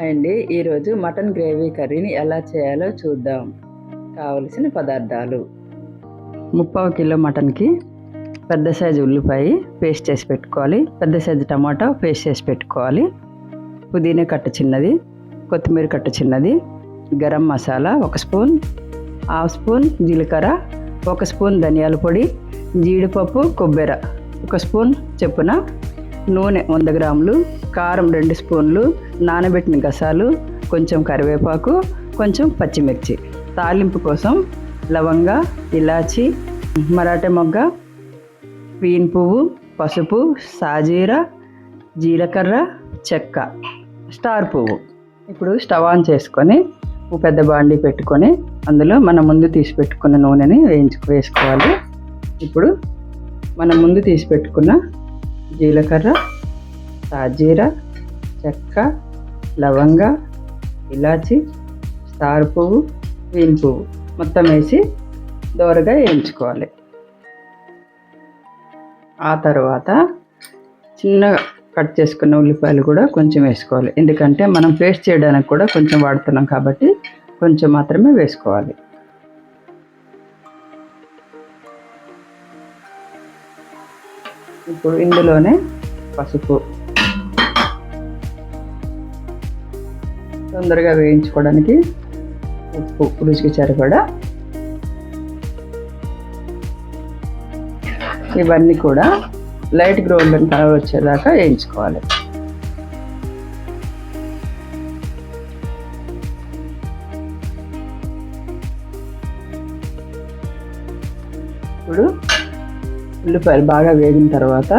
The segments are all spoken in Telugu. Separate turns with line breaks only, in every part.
అండి ఈరోజు మటన్ గ్రేవీ కర్రీని ఎలా చేయాలో చూద్దాం. కావలసిన పదార్థాలు: 3/4 కిలో మటన్కి పెద్ద సైజు ఉల్లిపాయ పేస్ట్ చేసి పెట్టుకోవాలి, పెద్ద సైజు టమాటా పేస్ట్ చేసి పెట్టుకోవాలి, పుదీనా కట్ట చిన్నది, కొత్తిమీర కట్ట చిన్నది, గరం మసాలా 1 స్పూన్, 1/2 స్పూన్ జీలకర్ర, 1 స్పూన్ ధనియాల పొడి, జీడిపప్పు, కొబ్బరి 1 స్పూన్ చొప్పున, నూనె 100 గ్రాములు, కారం 2 స్పూన్లు, నానబెట్టిన గసాలు, కొంచెం కరివేపాకు, కొంచెం పచ్చిమిర్చి. తాలింపు కోసం లవంగ, ఇలాచి, మరాఠీ మొగ్గ, పీన్ పువ్వు, పసుపు, సాజీర, జీలకర్ర, చెక్క, స్టార్ పువ్వు. ఇప్పుడు స్టవ్ ఆన్ చేసుకొని పెద్ద బాండీ పెట్టుకొని అందులో మనం ముందు తీసి పెట్టుకున్న నూనెని వేసుకోవాలి. ఇప్పుడు మనం ముందు తీసి పెట్టుకున్న జీలకర్ర, సాజీర, చెక్క, లవంగ, ఇలాచి, స్టార్ పువ్వు, పీన్ పువ్వు మొత్తం వేసి దోరగా వేయించుకోవాలి. ఆ తర్వాత చిన్నగా కట్ చేసుకున్న ఉల్లిపాయలు కూడా కొంచెం వేసుకోవాలి. ఎందుకంటే మనం పేస్ట్ చేయడానికి కూడా కొంచెం వాడుతున్నాం కాబట్టి కొంచెం మాత్రమే వేసుకోవాలి. ఇప్పుడు ఇందులోనే పసుపు, తొందరగా వేయించుకోవడానికి ఉప్పు రుచికి సరిపడా, ఇవన్నీ కూడా లైట్ గోల్డెన్ కలర్ వచ్చేదాకా వేయించుకోవాలి. ఇప్పుడు ఉల్లిపాయలు బాగా వేగిన తర్వాత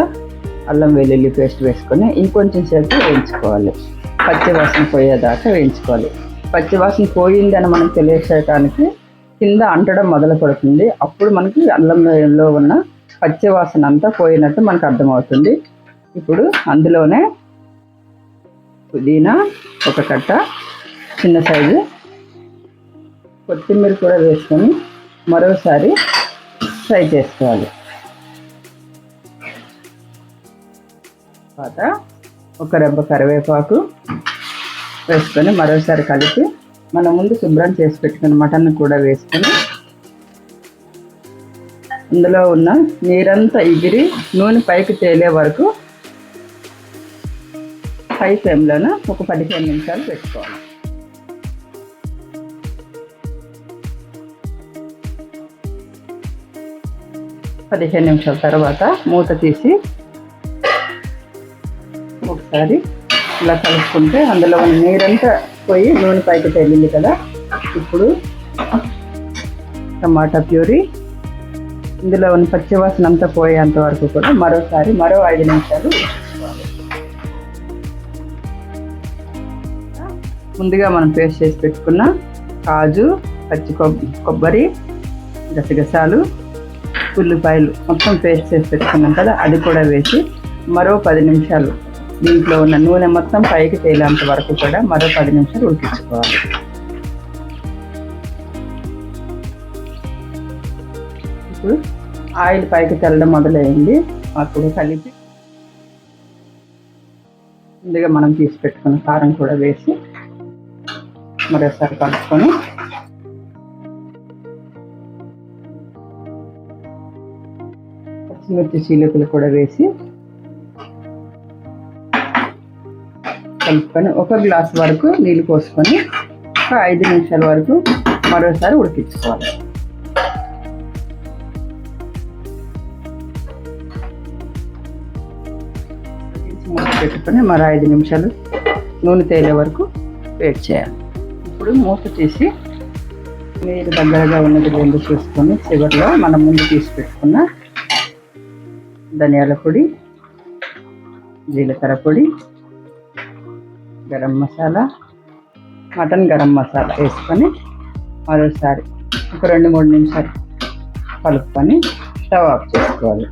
అల్లం వెల్లుల్లి పేస్ట్ వేసుకొని ఇంకొంచెం సేపు వేయించుకోవాలి. పచ్చి వాసన పోయేదాకా వేయించుకోవాలి. పచ్చి వాసన పోయిందని మనకు తెలియచేయడానికి కింద అంటడం మొదలు పడుతుంది. అప్పుడు మనకి అల్లంలో ఉన్న పచ్చి వాసన అంతా పోయినట్టు మనకు అర్థమవుతుంది. ఇప్పుడు అందులోనే పుదీనా 1 కట్ట చిన్న సైజు, కొత్తిమీర కూడా వేసుకొని మరోసారి ఫ్రై చేసుకోవాలి. తర్వాత 1 రెబ్బ కరివేపాకు వేసుకొని మరోసారి కలిపి మనం ముందు శుభ్రం చేసి పెట్టుకున్న మటన్ కూడా వేసుకొని అందులో ఉన్న నీరంతా ఎగిరి నూనె పైకి తేలే వరకు హై ఫ్లేమ్లోన ఒక 15 నిమిషాలు పెట్టుకోవాలి. పదిహేను నిమిషాల తర్వాత మూత తీసి ఒకసారి ఇలా కలుపుకుంటే అందులో ఉన్న నీరంతా పోయి నూనె పైకి తేలింది కదా. ఇప్పుడు టమాటా ప్యూరీ, ఇందులో ఉన్న పచ్చివాసన అంతా పోయేంత వరకు కూడా మరో 5 నిమిషాలు వేసుకోవాలి. ముందుగా మనం పేస్ట్ చేసి పెట్టుకున్న కాజు, పచ్చి కొబ్బరి, గసగసాలు, ఉల్లిపాయలు మొత్తం పేస్ట్ చేసి పెట్టుకున్నాం కదా, అది కూడా వేసి మరో 10 నిమిషాలు దీంట్లో ఉన్న నూనె మొత్తం పైకి తేలేంత వరకు కూడా మరో 10 నిమిషాలు ఉడికించుకోవాలి. ఇప్పుడు ఆయిల్ పైకి తెల్లడం మొదలైంది. అప్పుడు కలిపి ముందుగా మనం తీసి పెట్టుకున్న కారం కూడా వేసి మరోసారి కలుపుకొని పచ్చిమిర్చి చీలికలు కూడా వేసి కలుపుకొని 1 గ్లాస్ వరకు నీళ్ళు పోసుకొని ఒక 5 నిమిషాల వరకు మరోసారి ఉడికించుకోవాలి. మూత పెట్టుకొని మరో 5 నిమిషాలు నూనె తేలే వరకు వెయిట్ చేయాలి. ఇప్పుడు మూత తీసి నీరు దగ్గరగా ఉన్నది రెండు చూసుకొని చివరిలో మనం ముందు తీసి పెట్టుకున్న ధనియాల పొడి, జీలకర్ర పొడి, గరం మసాలా, మటన్ గరం మసాలా వేసుకొని మరోసారి ఒక 2-3 నిమిషాలు కలుపుకొని స్టవ్ ఆఫ్ చేసుకోవాలి.